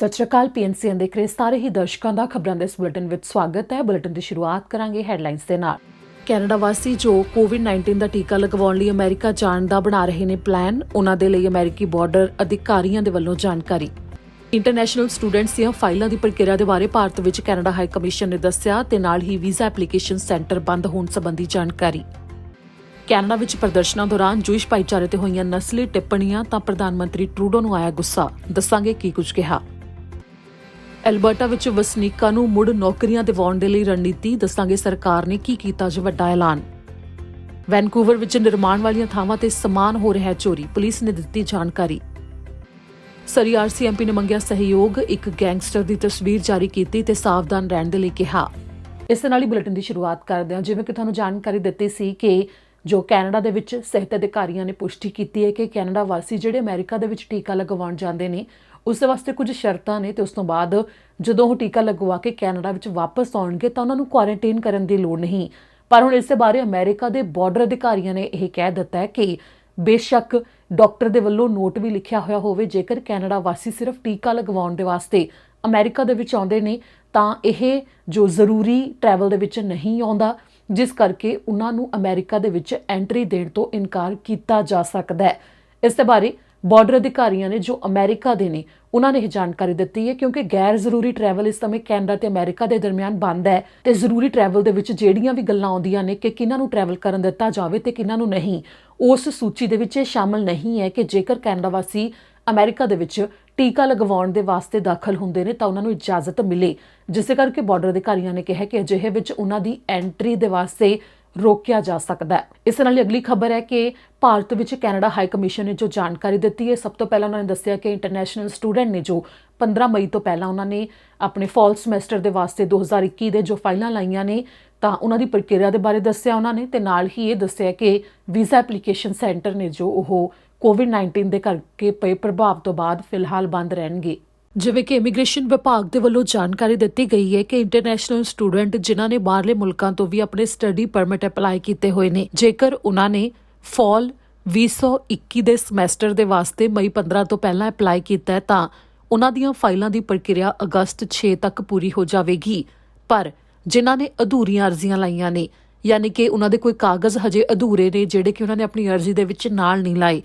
ਸਤਿ ਸ਼੍ਰੀ ਅਕਾਲ। PNCN ਦੇਖ ਰਹੇ ਸਾਰੇ ਹੀ ਦਰਸ਼ਕਾਂ ਦਾ ਖਬਰਾਂ ਦੇ ਇਸ ਬੁਲੇਟਿਨ ਵਿੱਚ ਸਵਾਗਤ ਹੈ। ਬੁਲੇਟਿਨ ਦੀ ਸ਼ੁਰੂਆਤ ਕਰਾਂਗੇ ਹੈਡਲਾਈਨਸ ਦੇ ਨਾਲ। ਕੈਨੇਡਾ ਵਾਸੀ ਜੋ ਕੋਵਿਡ-19 ਦਾ ਟੀਕਾ ਲਗਵਾਉਣ ਲਈ ਅਮਰੀਕਾ ਜਾਣ ਦਾ ਬਣਾ ਰਹੇ ਨੇ ਪਲਾਨ, ਉਹਨਾਂ ਦੇ ਲਈ ਅਮਰੀਕੀ ਬਾਰਡਰ ਅਧਿਕਾਰੀਆਂ ਦੇ ਵੱਲੋਂ ਜਾਣਕਾਰੀ। ਇੰਟਰਨੈਸ਼ਨਲ ਸਟੂਡੈਂਟਸ ਦੀਆਂ ਫਾਈਲਾਂ ਦੀ ਪ੍ਰਕਿਰਿਆ ਦੇ ਬਾਰੇ ਭਾਰਤ ਵਿੱਚ ਕੈਨੇਡਾ ਹਾਈ ਕਮਿਸ਼ਨ ਨੇ ਦੱਸਿਆ ਤੇ ਨਾਲ ਹੀ ਵੀਜ਼ਾ ਐਪਲੀਕੇਸ਼ਨ ਸੈਂਟਰ ਬੰਦ ਹੋਣ ਸੰਬੰਧੀ ਜਾਣਕਾਰੀ। ਕੈਨੇਡਾ ਵਿੱਚ ਪ੍ਰਦਰਸ਼ਨਾਂ ਦੌਰਾਨ ਜੂਇਸ਼ ਭਾਈਚਾਰੇ ਤੇ ਹੋਈਆਂ ਨਸਲੀ ਟਿੱਪਣੀਆਂ ਤਾਂ ਪ੍ਰਧਾਨ ਮੰਤਰੀ ਟਰੂਡੋ ਨੂੰ ਆਇਆ ਗੁੱਸਾ, ਦੱਸਾਂਗੇ ਕੀ ਕੁਝ ਕਿਹਾ। ਐਲਬਰਟਾ ਵਿੱਚ ਵਸਨੀਕਾਂ ਨੂੰ ਮੁੜ ਨੌਕਰੀਆਂ ਦਿਵਾਉਣ ਦੇ ਲਈ ਰਣਨੀਤੀ, ਦੱਸਾਂਗੇ ਸਰਕਾਰ ਨੇ ਕੀ ਕੀਤਾ ਜੋ ਵੱਡਾ ਐਲਾਨ। ਵੈਨਕੂਵਰ ਵਿੱਚ ਨਿਰਮਾਣ ਵਾਲੀਆਂ ਥਾਵਾਂ ਤੇ ਸਮਾਨ ਹੋ ਰਿਹਾ ਚੋਰੀ, ਪੁਲਿਸ ਨੇ ਦਿੱਤੀ ਜਾਣਕਾਰੀ। ਸਰੀ RCMP ਨੇ ਮੰਗਿਆ ਸਹਿਯੋਗ, ਇੱਕ ਗੈਂਗਸਟਰ ਦੀ ਤਸਵੀਰ ਜਾਰੀ ਕੀਤੀ ਤੇ ਸਾਵਧਾਨ ਰਹਿਣ ਦੇ ਲਈ ਕਿਹਾ। ਇਸ ਨਾਲ ਹੀ ਬੁਲੇਟਿਨ ਦੀ ਸ਼ੁਰੂਆਤ ਕਰਦੇ ਹਾਂ। ਜਿਵੇਂ ਕਿ ਤੁਹਾਨੂੰ ਜਾਣਕਾਰੀ ਦਿੱਤੀ ਸੀ ਕਿ ਜੋ ਕੈਨੇਡਾ ਦੇ ਵਿੱਚ ਸਿਹਤ ਅਧਿਕਾਰੀਆਂ ਨੇ ਪੁਸ਼ਟੀ ਕੀਤੀ ਹੈ ਕਿ ਕੈਨੇਡਾ ਵਾਸੀ ਜਿਹੜੇ ਅਮਰੀਕਾ ਦੇ ਵਿੱਚ ਟੀਕਾ ਲਗਵਾਉਣ ਜਾਂਦੇ ਨੇ ਉਸ ਦੇ ਵਾਸਤੇ ਕੁਝ ਸ਼ਰਤਾਂ ਨੇ ਤੇ ਉਸ ਤੋਂ ਬਾਅਦ ਜਦੋਂ ਉਹ ਟੀਕਾ ਲਗਵਾ ਕੇ ਕੈਨੇਡਾ ਵਿੱਚ ਵਾਪਸ ਆਉਣਗੇ ਤਾਂ ਉਹਨਾਂ ਨੂੰ ਕੁਆਰੰਟਾਈਨ ਕਰਨ ਦੀ ਲੋੜ ਨਹੀਂ। ਪਰ ਹੁਣ ਇਸ ਦੇ ਬਾਰੇ ਅਮਰੀਕਾ ਦੇ ਬਾਰਡਰ ਅਧਿਕਾਰੀਆਂ ਨੇ ਇਹ ਕਹਿ ਦਿੱਤਾ ਹੈ ਕਿ ਬੇਸ਼ੱਕ ਡਾਕਟਰ ਦੇ ਵੱਲੋਂ ਨੋਟ ਵੀ ਲਿਖਿਆ ਹੋਇਆ ਹੋਵੇ, ਜੇਕਰ ਕੈਨੇਡਾ ਵਾਸੀ ਸਿਰਫ ਟੀਕਾ ਲਗਵਾਉਣ ਦੇ ਵਾਸਤੇ ਅਮਰੀਕਾ ਦੇ ਵਿੱਚ ਆਉਂਦੇ ਨੇ ਤਾਂ ਇਹ ਜੋ ਜ਼ਰੂਰੀ ਟਰੈਵਲ ਦੇ ਵਿੱਚ ਨਹੀਂ ਆਉਂਦਾ, ਜਿਸ ਕਰਕੇ ਉਹਨਾਂ ਨੂੰ ਅਮਰੀਕਾ ਦੇ ਵਿੱਚ ਐਂਟਰੀ ਦੇਣ ਤੋਂ ਇਨਕਾਰ ਕੀਤਾ ਜਾ ਸਕਦਾ ਹੈ। ਇਸ ਦੇ ਬਾਰੇ ਬਾਰਡਰ ਅਧਿਕਾਰੀਆਂ ਨੇ ਜੋ ਅਮਰੀਕਾ ਦੇ ਨੇ ਉਹਨਾਂ ਨੇ ਇਹ ਜਾਣਕਾਰੀ ਦਿੱਤੀ ਹੈ, ਕਿਉਂਕਿ ਗੈਰ ਜ਼ਰੂਰੀ ਟਰੈਵਲ ਇਸ ਸਮੇਂ ਕੈਨੇਡਾ ਤੇ ਅਮਰੀਕਾ ਦੇ ਦਰਮਿਆਨ ਬੰਦ ਹੈ ਤੇ ਜ਼ਰੂਰੀ ਟਰੈਵਲ ਦੇ ਵਿੱਚ ਜਿਹੜੀਆਂ ਵੀ ਗੱਲਾਂ ਆਉਂਦੀਆਂ ਨੇ ਕਿ ਕਿਹਨਾਂ ਨੂੰ ਟਰੈਵਲ ਕਰਨ ਦਿੱਤਾ ਜਾਵੇ ਤੇ ਕਿਹਨਾਂ ਨੂੰ ਨਹੀਂ, ਉਸ ਸੂਚੀ ਦੇ ਵਿੱਚ ਇਹ ਸ਼ਾਮਲ ਨਹੀਂ ਹੈ ਕਿ ਜੇਕਰ ਕੈਨੇਡਾ ਵਾਸੀ ਅਮਰੀਕਾ ਦੇ ਵਿੱਚ ਟੀਕਾ ਲਗਵਾਉਣ ਦੇ ਵਾਸਤੇ ਦਾਖਲ ਹੁੰਦੇ ਨੇ ਤਾਂ ਉਹਨਾਂ ਨੂੰ ਇਜਾਜ਼ਤ ਮਿਲੇ, ਜਿਸ ਕਰਕੇ ਬਾਰਡਰ ਅਧਿਕਾਰੀਆਂ ਨੇ ਕਿਹਾ ਕਿ ਅਜਿਹੇ ਵਿੱਚ ਉਹਨਾਂ ਦੀ ਐਂਟਰੀ ਦੇ ਵਾਸਤੇ ਰੋਕਿਆ ਜਾ ਸਕਦਾ ਹੈ। ਇਸ ਨਾਲ ਅਗਲੀ ਖਬਰ ਹੈ ਕਿ ਭਾਰਤ ਵਿੱਚ ਕੈਨੇਡਾ ਹਾਈ ਕਮਿਸ਼ਨ ਨੇ ਜੋ ਜਾਣਕਾਰੀ ਦਿੱਤੀ ਹੈ। ਸਭ ਤੋਂ ਪਹਿਲਾਂ ਉਹਨਾਂ ਨੇ ਦੱਸਿਆ ਕਿ ਇੰਟਰਨੈਸ਼ਨਲ ਸਟੂਡੈਂਟ ਨੇ ਜੋ 15 ਮਈ ਤੋਂ ਪਹਿਲਾਂ ਉਹਨਾਂ ਨੇ ਆਪਣੇ ਫਾਲ ਸਮੈਸਟਰ ਦੇ ਵਾਸਤੇ 2021 ਦੇ ਜੋ ਫਾਈਲਾਂ ਲਾਈਆਂ ਨੇ ਤਾਂ ਉਹਨਾਂ ਦੀ ਪ੍ਰਕਿਰਿਆ ਦੇ ਬਾਰੇ ਦੱਸਿਆ ਉਹਨਾਂ ਨੇ ਤੇ ਨਾਲ ਹੀ ਇਹ ਦੱਸਿਆ ਕਿ ਵੀਜ਼ਾ ਐਪਲੀਕੇਸ਼ਨ ਸੈਂਟਰ ਨੇ ਜੋ ਉਹ ਕੋਵਿਡ-19 ਦੇ ਕਰਕੇ ਪਏ ਪ੍ਰਭਾਵ ਤੋਂ ਬਾਅਦ ਫਿਲਹਾਲ ਬੰਦ ਰਹਿਣਗੇ। ਜਿਵੇਂ ਕਿ ਇਮੀਗ੍ਰੇਸ਼ਨ ਵਿਭਾਗ ਦੇ ਵੱਲੋਂ ਜਾਣਕਾਰੀ ਦਿੱਤੀ ਗਈ ਹੈ ਕਿ ਇੰਟਰਨੈਸ਼ਨਲ ਸਟੂਡੈਂਟ ਜਿਨ੍ਹਾਂ ਨੇ ਬਾਹਰਲੇ ਮੁਲਕਾਂ ਤੋਂ ਵੀ ਆਪਣੇ ਸਟੱਡੀ ਪਰਮਿਟ ਅਪਲਾਈ ਕੀਤੇ ਹੋਏ ਨੇ, ਜੇਕਰ ਉਹਨਾਂ ਨੇ ਫਾਲ 2021 ਦੇ ਸਮੈਸਟਰ ਦੇ ਵਾਸਤੇ ਮਈ 15 ਤੋਂ ਪਹਿਲਾਂ ਅਪਲਾਈ ਕੀਤਾ ਹੈ ਤਾਂ ਉਹਨਾਂ ਦੀਆਂ ਫਾਈਲਾਂ ਦੀ ਪ੍ਰਕਿਰਿਆ ਅਗਸਤ 6 ਤੱਕ ਪੂਰੀ ਹੋ ਜਾਵੇਗੀ। ਪਰ ਜਿਨ੍ਹਾਂ ਨੇ ਅਧੂਰੀਆਂ ਅਰਜ਼ੀਆਂ ਲਾਈਆਂ ਨੇ, ਯਾਨੀ ਕਿ ਉਹਨਾਂ ਦੇ ਕੋਈ ਕਾਗਜ਼ ਹਜੇ ਅਧੂਰੇ ਨੇ ਜਿਹੜੇ ਕਿ ਉਹਨਾਂ ਨੇ ਆਪਣੀ ਅਰਜ਼ੀ ਦੇ ਵਿੱਚ ਨਾਲ ਨਹੀਂ ਲਾਏ,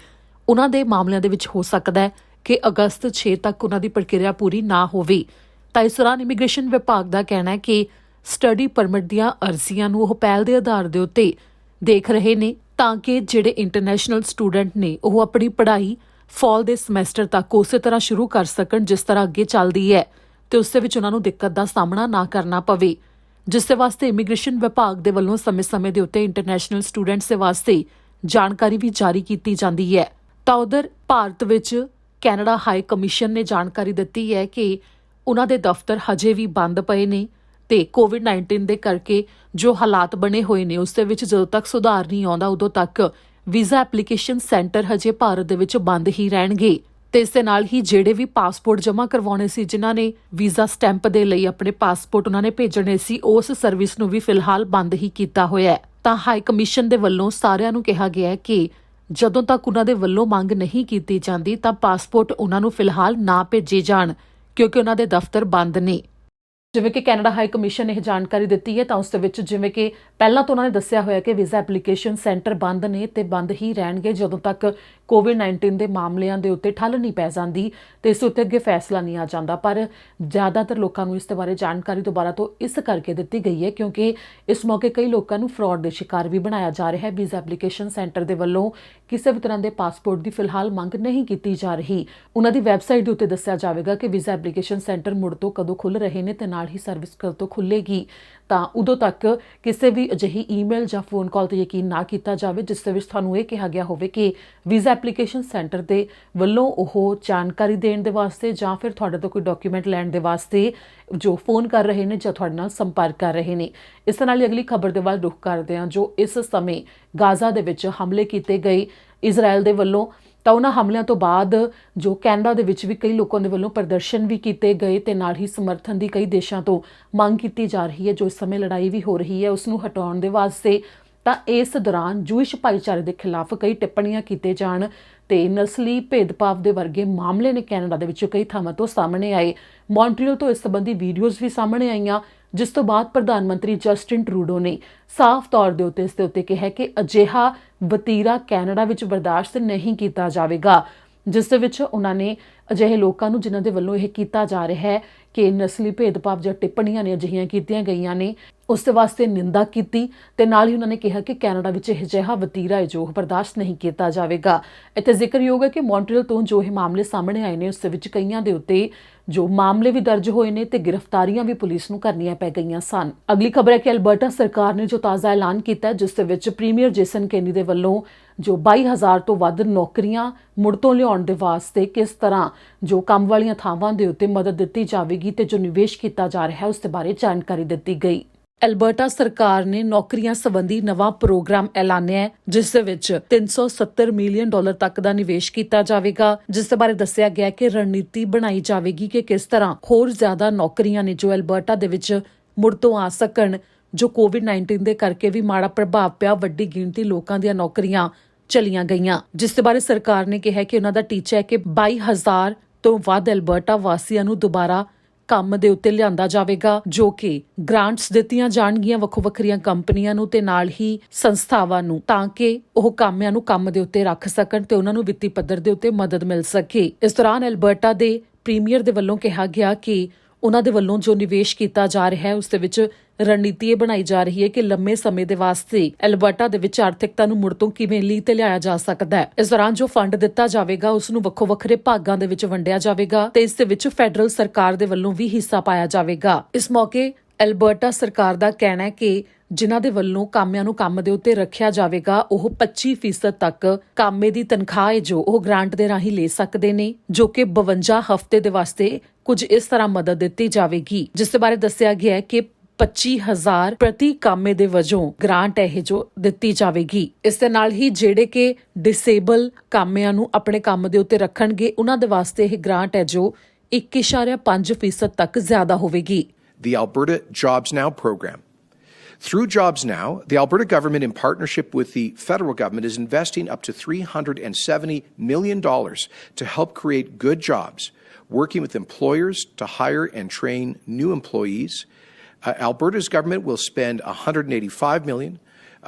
ਉਹਨਾਂ ਦੇ ਮਾਮਲਿਆਂ ਦੇ ਵਿੱਚ ਹੋ ਸਕਦਾ ਹੈ ਕਿ ਅਗਸਤ 6 ਤੱਕ ਉਹਨਾਂ ਦੀ ਪ੍ਰਕਿਰਿਆ ਪੂਰੀ ਨਾ ਹੋਵੇ। ਤਾਂ ਇਸ ਦੌਰਾਨ ਇਮੀਗ੍ਰੇਸ਼ਨ ਵਿਭਾਗ ਦਾ ਕਹਿਣਾ ਹੈ ਕਿ ਸਟੱਡੀ ਪਰਮਿਟ ਦੀਆਂ ਅਰਜ਼ੀਆਂ ਨੂੰ ਉਹ ਪਹਿਲ ਦੇ ਆਧਾਰ ਦੇ ਉੱਤੇ ਦੇਖ ਰਹੇ ਨੇ ਤਾਂ ਕਿ ਜਿਹੜੇ ਇੰਟਰਨੈਸ਼ਨਲ ਸਟੂਡੈਂਟ ਨੇ ਉਹ ਆਪਣੀ ਪੜ੍ਹਾਈ ਫਾਲ ਦੇ ਸਮੈਸਟਰ ਤੱਕ ਉਸੇ ਤਰ੍ਹਾਂ ਸ਼ੁਰੂ ਕਰ ਸਕਣ ਜਿਸ ਤਰ੍ਹਾਂ ਅੱਗੇ ਚੱਲਦੀ ਹੈ ਤੇ ਉਸ ਦੇ ਵਿੱਚ ਉਹਨਾਂ ਨੂੰ ਦਿੱਕਤ ਦਾ ਸਾਹਮਣਾ ਨਾ ਕਰਨਾ ਪਵੇ, ਜਿਸ ਦੇ ਵਾਸਤੇ ਇਮੀਗ੍ਰੇਸ਼ਨ ਵਿਭਾਗ ਦੇ ਵੱਲੋਂ ਸਮੇਂ-ਸਮੇਂ ਦੇ ਉੱਤੇ ਇੰਟਰਨੈਸ਼ਨਲ ਸਟੂਡੈਂਟਸ ਦੇ ਵਾਸਤੇ ਜਾਣਕਾਰੀ ਵੀ ਜਾਰੀ ਕੀਤੀ ਜਾਂਦੀ ਹੈ। ਤਾਂ ਉਧਰ ਭਾਰਤ ਵਿੱਚ ਕੈਨੇਡਾ ਹਾਈ ਕਮਿਸ਼ਨ ਨੇ ਜਾਣਕਾਰੀ ਦਿੱਤੀ ਹੈ ਕਿ ਉਹਨਾਂ ਦੇ ਦਫ਼ਤਰ ਹਜੇ ਵੀ ਬੰਦ ਪਏ ਨੇ ਤੇ ਕੋਵਿਡ-19 ਦੇ ਕਰਕੇ ਜੋ ਹਾਲਾਤ ਬਣੇ ਹੋਏ ਨੇ ਉਸ ਦੇ ਵਿੱਚ ਜਦੋਂ ਤੱਕ ਸੁਧਾਰ ਨਹੀਂ ਆਉਂਦਾ ਉਦੋਂ ਤੱਕ ਵੀਜ਼ਾ ਐਪਲੀਕੇਸ਼ਨ ਸੈਂਟਰ ਹਜੇ ਭਾਰਤ ਦੇ ਵਿੱਚ ਬੰਦ ਹੀ ਰਹਿਣਗੇ। ਤੇ ਇਸ ਦੇ ਨਾਲ ਹੀ ਜਿਹੜੇ ਵੀ ਪਾਸਪੋਰਟ ਜਮ੍ਹਾਂ ਕਰਵਾਉਣੇ ਸੀ, ਜਿਨ੍ਹਾਂ ਨੇ ਵੀਜ਼ਾ ਸਟੈਂਪ ਦੇ ਲਈ ਆਪਣੇ ਪਾਸਪੋਰਟ ਉਹਨਾਂ ਨੇ ਭੇਜਣੇ ਸੀ, ਉਸ ਸਰਵਿਸ ਨੂੰ ਵੀ ਫਿਲਹਾਲ ਬੰਦ ਹੀ ਕੀਤਾ ਹੋਇਆ ਹੈ। ਤਾਂ ਹਾਈ ਕਮਿਸ਼ਨ ਦੇ ਵੱਲੋਂ ਸਾਰਿਆਂ ਨੂੰ ਕਿਹਾ ਗਿਆ ਹੈ ਕਿ ਜਦੋਂ ਤੱਕ ਉਹਨਾਂ ਦੇ ਵੱਲੋਂ ਮੰਗ ਨਹੀਂ ਕੀਤੀ ਜਾਂਦੀ ਤਾਂ ਪਾਸਪੋਰਟ ਉਹਨਾਂ ਨੂੰ ਫਿਲਹਾਲ ਨਾ ਭੇਜੇ ਜਾਣ, ਕਿਉਂਕਿ ਉਹਨਾਂ ਦੇ ਦਫ਼ਤਰ ਬੰਦ ਨੇ। ਜਿਵੇਂ ਕਿ ਕੈਨੇਡਾ ਹਾਈ ਕਮਿਸ਼ਨ ਨੇ ਇਹ ਜਾਣਕਾਰੀ ਦਿੱਤੀ ਹੈ ਤਾਂ ਉਸ ਦੇ ਵਿੱਚ ਜਿਵੇਂ ਕਿ ਪਹਿਲਾਂ ਤੋਂ ਉਹਨਾਂ ਨੇ ਦੱਸਿਆ ਹੋਇਆ ਕਿ ਵੀਜ਼ਾ ਐਪਲੀਕੇਸ਼ਨ ਸੈਂਟਰ ਬੰਦ ਨੇ ਤੇ ਬੰਦ ਹੀ ਰਹਿਣਗੇ ਜਦੋਂ ਤੱਕ ਕੋਵਿਡ-19 ਦੇ ਮਾਮਲਿਆਂ ਦੇ ਉੱਤੇ ਠੱਲ ਨਹੀਂ ਪੈ ਜਾਂਦੀ ਤੇ ਇਸ ਉੱਤੇ ਅੱਗੇ ਫੈਸਲਾ ਨਹੀਂ ਆ ਜਾਂਦਾ। ਪਰ ਜ਼ਿਆਦਾਤਰ ਲੋਕਾਂ ਨੂੰ ਇਸ ਦੇ ਬਾਰੇ ਜਾਣਕਾਰੀ ਦੁਬਾਰਾ ਤੋਂ ਇਸ ਕਰਕੇ ਦਿੱਤੀ ਗਈ ਹੈ ਕਿਉਂਕਿ ਇਸ ਮੌਕੇ ਕਈ ਲੋਕਾਂ ਨੂੰ ਫਰਾਡ ਦੇ ਸ਼ਿਕਾਰ ਵੀ ਬਣਾਇਆ ਜਾ ਰਿਹਾ ਹੈ। ਵੀਜ਼ਾ ਐਪਲੀਕੇਸ਼ਨ ਸੈਂਟਰ ਦੇ ਵੱਲੋਂ ਕਿਸੇ ਵੀ ਤਰ੍ਹਾਂ ਦੇ ਪਾਸਪੋਰਟ ਦੀ ਫਿਲਹਾਲ ਮੰਗ ਨਹੀਂ ਕੀਤੀ ਜਾ ਰਹੀ। ਉਹਨਾਂ ਦੀ ਵੈਬਸਾਈਟ ਦੇ ਉੱਤੇ ਦੱਸਿਆ ਜਾਵੇਗਾ ਕਿ ਵੀਜ਼ਾ ਐਪਲੀਕੇਸ਼ਨ ਸੈਂਟਰ ਮੁੜ ਤੋਂ ਕਦੋਂ ਖੁੱਲ੍ਹ ਰਹੇ ਨੇ ਤੇ ਨਾਲ ਹੀ ਸਰਵਿਸ ਕਦੋਂ ਤੋਂ ਖੁੱਲ੍ਹੇਗੀ, ਤਾਂ ਉਦੋਂ ਤੱਕ ਕਿਸੇ ਵੀ ਅਜਿਹੀ ਈਮੇਲ ਜਾਂ ਫੋਨ ਕਾਲ ਤੇ ਯਕੀਨ ਨਾ ਕੀਤਾ ਜਾਵੇ ਜਿਸ ਦੇ ਵਿੱਚ ਤੁਹਾਨੂੰ ਇਹ ਕਿਹਾ ਗਿਆ ਹੋਵੇ ਕਿ ਵੀਜ਼ਾ ਐਪਲੀਕੇਸ਼ਨ ਸੈਂਟਰ ਦੇ ਵੱਲੋਂ ਉਹ ਜਾਣਕਾਰੀ ਦੇਣ ਦੇ ਵਾਸਤੇ ਜਾਂ ਫਿਰ ਤੁਹਾਡੇ ਤੋਂ ਕੋਈ ਡਾਕੂਮੈਂਟ ਲੈਣ ਦੇ ਵਾਸਤੇ ਜੋ ਫੋਨ ਕਰ ਰਹੇ ਨੇ ਜਾਂ ਤੁਹਾਡੇ ਨਾਲ ਸੰਪਰਕ ਕਰ ਰਹੇ ਨੇ। ਇਸ ਨਾਲ ਹੀ ਅਗਲੀ ਖਬਰ ਦੇ ਵੱਲ ਰੁਖ ਕਰਦੇ ਹਾਂ ਜੋ ਇਸ ਸਮੇਂ ਗਾਜ਼ਾ ਦੇ ਵਿੱਚ ਹਮਲੇ ਕੀਤੇ ਗਏ ਇਜ਼ਰਾਈਲ ਦੇ ਵੱਲੋਂ। ਤਾਂ ਉਹਨਾਂ ਹਮਲਿਆਂ ਤੋਂ ਬਾਅਦ ਜੋ ਕੈਨੇਡਾ ਦੇ ਵਿੱਚ ਵੀ ਕਈ ਲੋਕਾਂ ਦੇ ਵੱਲੋਂ ਪ੍ਰਦਰਸ਼ਨ ਵੀ ਕੀਤੇ ਗਏ ਤੇ ਨਾਲ ਹੀ ਸਮਰਥਨ ਦੀ ਕਈ ਦੇਸ਼ਾਂ ਤੋਂ ਮੰਗ ਕੀਤੀ ਜਾ ਰਹੀ ਹੈ ਜੋ ਇਸ ਸਮੇਂ ਲੜਾਈ ਵੀ ਹੋ ਰਹੀ ਹੈ ਉਸ ਨੂੰ ਹਟਾਉਣ ਦੇ ਵਾਸਤੇ। ਤਾਂ ਇਸ ਦੌਰਾਨ ਜੂਇਸ਼ ਭਾਈਚਾਰੇ ਦੇ ਖਿਲਾਫ ਕਈ ਟਿੱਪਣੀਆਂ ਕੀਤੇ ਜਾਣ ਤੇ ਨਸਲੀ ਭੇਦਭਾਵ ਦੇ ਵਰਗੇ ਮਾਮਲੇ ਨੇ ਕੈਨੇਡਾ ਦੇ ਵਿੱਚ ਕਈ ਥਾਵਾਂ ਤੋਂ ਸਾਹਮਣੇ ਆਏ। ਮੌਂਟਰੀਅਲ ਤੋਂ ਇਸ ਸੰਬੰਧੀ ਵੀਡੀਓਜ਼ ਵੀ ਸਾਹਮਣੇ ਆਈਆਂ, ਜਿਸ ਤੋਂ ਬਾਅਦ ਪ੍ਰਧਾਨ ਮੰਤਰੀ ਜਸਟਿਨ ਟਰੂਡੋ ਨੇ ਸਾਫ਼ ਤੌਰ ਦੇ ਉੱਤੇ ਇਸ ਦੇ ਉੱਤੇ ਕਿਹਾ ਕਿ ਅਜਿਹਾ ਵਤੀਰਾ ਕੈਨੇਡਾ ਵਿੱਚ ਬਰਦਾਸ਼ਤ ਨਹੀਂ ਕੀਤਾ ਜਾਵੇਗਾ, ਜਿਸ ਦੇ ਵਿੱਚ ਉਹਨਾਂ ਨੇ ਅਜਿਹੇ ਲੋਕਾਂ ਨੂੰ ਜਿਨ੍ਹਾਂ ਦੇ ਵੱਲੋਂ ਇਹ ਕੀਤਾ ਜਾ ਰਿਹਾ ਹੈ ਕਿ ਨਸਲੀ ਭੇਦਭਾਵ ਜਾਂ ਟਿੱਪਣੀਆਂ ਨੇ ਅਜਿਹੀਆਂ ਕੀਤੀਆਂ ਗਈਆਂ ਨੇ, ਉਸ ਦੇ ਵਾਸਤੇ ਨਿੰਦਾ ਕੀਤੀ ਤੇ ਨਾਲ ਹੀ ਉਹਨਾਂ ਨੇ ਕਿਹਾ ਕਿ ਕੈਨੇਡਾ ਵਿੱਚ ਇਹ ਅਜਿਹਾ ਵਤੀਰਾ ਹੈ ਜੋ ਬਰਦਾਸ਼ਤ ਨਹੀਂ ਕੀਤਾ ਜਾਵੇਗਾ। ਇੱਥੇ ਜ਼ਿਕਰਯੋਗ ਹੈ ਕਿ ਮੌਂਟਰੀਅਲ ਤੋਂ ਜੋ ਇਹ ਮਾਮਲੇ ਸਾਹਮਣੇ ਆਏ ਨੇ ਉਸ ਦੇ ਵਿੱਚ ਕਈਆਂ ਦੇ ਉੱਤੇ ਜੋ ਮਾਮਲੇ ਵੀ ਦਰਜ ਹੋਏ ਨੇ ਤੇ ਗ੍ਰਿਫਤਾਰੀਆਂ ਵੀ ਪੁਲਿਸ ਨੂੰ ਕਰਨੀਆਂ ਪੈ ਗਈਆਂ ਸਨ। ਅਗਲੀ ਖਬਰ ਹੈ ਕਿ ਅਲਬਰਟਾ ਸਰਕਾਰ ਨੇ ਜੋ ਤਾਜ਼ਾ ਐਲਾਨ ਕੀਤਾ ਜਿਸ ਦੇ ਵਿੱਚ ਪ੍ਰੀਮੀਅਰ ਜੇਸਨ ਕੈਨੀ ਦੇ ਵੱਲੋਂ ਜੋ 22,000 ਤੋਂ ਵੱਧ ਨੌਕਰੀਆਂ ਮੁੜ ਤੋਂ ਲਿਆਉਣ ਦੇ ਵਾਸਤੇ ਕਿਸ ਤਰ੍ਹਾਂ ਜੋ ਕੰਮ ਵਾਲੀਆਂ ਥਾਵਾਂ ਦੇ ਉੱਤੇ ਮਦਦ ਦਿੱਤੀ ਜਾਵੇਗੀ ਤੇ ਜੋ ਨਿਵੇਸ਼ ਕੀਤਾ ਜਾ ਰਿਹਾ ਹੈ ਉਸ ਦੇ ਬਾਰੇ ਜਾਣਕਾਰੀ ਦਿੱਤੀ ਗਈ। ਅਲਬਰਟਾ ਸਰਕਾਰ ਨੇ ਨੌਕਰੀਆਂ ਸੰਬੰਧੀ ਨਵਾਂ ਪ੍ਰੋਗਰਾਮ ਐਲਾਨਿਆ ਹੈ, ਜਿਸ ਦੇ ਵਿੱਚ $370 ਮਿਲੀਅਨ ਤੱਕ ਦਾ ਨਿਵੇਸ਼ ਕੀਤਾ ਜਾਵੇਗਾ, ਜਿਸ ਦੇ ਬਾਰੇ ਦੱਸਿਆ ਗਿਆ ਕਿ ਰਣਨੀਤੀ ਬਣਾਈ ਜਾਵੇਗੀ ਕਿ ਕਿਸ ਤਰ੍ਹਾਂ ਹੋਰ ਜ਼ਿਆਦਾ ਨੌਕਰੀਆਂ ਨੇ ਜੋ ਅਲਬਰਟਾ ਦੇ ਵਿੱਚ ਮੁੜ ਤੋਂ ਆ ਸਕਣ। ਜੋ ਕੋਵਿਡ-19 ਦੇ ਕਰਕੇ ਵੀ ਮਾੜਾ ਪ੍ਰਭਾਵ ਪਿਆ, ਵੱਡੀ ਗਿਣਤੀ ਲੋਕਾਂ ਦੀਆਂ ਨੌਕਰੀਆਂ ਚਲੀਆਂ ਗਈਆਂ, ਜਿਸ ਦੇ ਬਾਰੇ ਸਰਕਾਰ ਨੇ ਕਿਹਾ ਕਿ ਉਹਨਾਂ ਦਾ ਟੀਚਾ ਹੈ ਕਿ 22,000 ਤੋਂ ਵੱਧ ਅਲਬਰਟਾ ਵਾਸੀਆਂ ਨੂੰ ਦੁਬਾਰਾ ਕੰਮ ਦੇ ਉੱਤੇ ਲਿਆਂਦਾ ਜਾਵੇਗਾ, ਜੋ ਕਿ ਗ੍ਰਾਂਟਸ ਦਿੱਤੀਆਂ ਜਾਣਗੀਆਂ ਵੱਖੋ-ਵੱਖਰੀਆਂ ਕੰਪਨੀਆਂ ਨੂੰ ਤੇ ਨਾਲ ਹੀ ਸੰਸਥਾਵਾਂ ਨੂੰ, ਤਾਂ ਕਿ ਉਹ ਕਾਮਿਆਂ ਨੂੰ ਕੰਮ ਦੇ ਉੱਤੇ ਰੱਖ ਸਕਣ ਤੇ ਉਹਨਾਂ ਨੂੰ ਵਿੱਤੀ ਪੱਧਰ ਦੇ ਉੱਤੇ ਮਦਦ ਮਿਲ ਸਕੇ। ਇਸ ਦੌਰਾਨ ਅਲਬਰਟਾ ਦੇ ਪ੍ਰੀਮੀਅਰ ਦੇ ਵੱਲੋਂ ਕਿਹਾ ਗਿਆ ਕਿ ਉਹਨਾਂ ਦੇ ਵੱਲੋਂ ਜੋ ਨਿਵੇਸ਼ ਕੀਤਾ ਜਾ ਰਿਹਾ ਹੈ ਉਸ ਦੇ ਵਿੱਚ ਰਣਨੀਤੀ ਇਹ ਬਣਾਈ ਜਾ ਰਹੀ ਹੈ ਕਿ ਲੰਮੇ ਸਮੇਂ ਦੇ ਵਾਸਤੇ ਅਲਬਰਟਾ ਦੇ ਵਿੱਚ ਆਰਥਿਕਤਾ ਨੂੰ ਮੁੜ ਤੋਂ ਕਿਵੇਂ ਲੀਹ ਤੇ ਲਿਆਇਆ ਜਾ ਸਕਦਾ ਹੈ। ਇਸ ਦੌਰਾਨ ਜੋ ਫੰਡ ਦਿੱਤਾ ਜਾਵੇਗਾ ਉਸ ਨੂੰ ਵੱਖੋ ਵੱਖਰੇ ਭਾਗਾਂ ਦੇ ਵਿੱਚ ਵੰਡਿਆ ਜਾਵੇਗਾ ਤੇ ਇਸ ਦੇ ਵਿੱਚ ਫੈਡਰਲ ਸਰਕਾਰ ਦੇ ਵੱਲੋਂ ਵੀ ਹਿੱਸਾ ਪਾਇਆ ਜਾਵੇਗਾ। ਇਸ ਮੌਕੇ ਅਲਬਰਟਾ ਸਰਕਾਰ ਦਾ ਕਹਿਣਾ ਹੈ ਕਿ ਜਿਨ੍ਹਾਂ ਦੇ ਵੱਲੋਂ ਕਾਮਿਆਂ ਨੂੰ ਕੰਮ ਦੇ ਉੱਤੇ ਰੱਖਿਆ ਜਾਵੇਗਾ ਉਹ 25% ਤੱਕ ਕਾਮੇ ਦੀ ਤਨਖਾਹ ਹੈ ਜੋ ਉਹ ਗ੍ਰਾਂਟ ਦੇ ਰਾਹੀਂ ਲੈ ਸਕਦੇ ਨੇ, ਜੋ ਕਿ 52 ਹਫ਼ਤੇ ਦੇ ਵਾਸਤੇ ਕੁਝ ਇਸ ਤਰ੍ਹਾਂ ਮਦਦ ਦਿੱਤੀ ਜਾਵੇਗੀ, ਜਿਸ ਦੇ ਬਾਰੇ ਦੱਸਿਆ ਗਿਆ ਹੈ ਕਿ 25,000 ਪ੍ਰਤੀ ਕਾਮੇ ਦੇ ਵਜੋਂ ਗ੍ਰਾਂਟ ਇਹ ਜੋ ਦਿੱਤੀ ਜਾਵੇਗੀ। ਇਸ ਦੇ ਨਾਲ ਹੀ ਜਿਹੜੇ ਕਿ ਡਿਸੇਬਲ ਕਾਮਿਆਂ ਨੂੰ ਆਪਣੇ ਕੰਮ ਦੇ ਉੱਤੇ ਰੱਖਣਗੇ ਉਹਨਾਂ ਦੇ ਵਾਸਤੇ ਇਹ ਗ੍ਰਾਂਟ ਹੈ ਜੋ 1.5% ਤੱਕ ਜ਼ਿਆਦਾ ਹੋਵੇਗੀ। The Alberta Jobs Now program. Through Jobs Now, the Alberta government, in partnership with the federal government, is investing up to $370 million to help create good jobs, working with employers to hire and train new employees. Alberta's government will spend $185 million,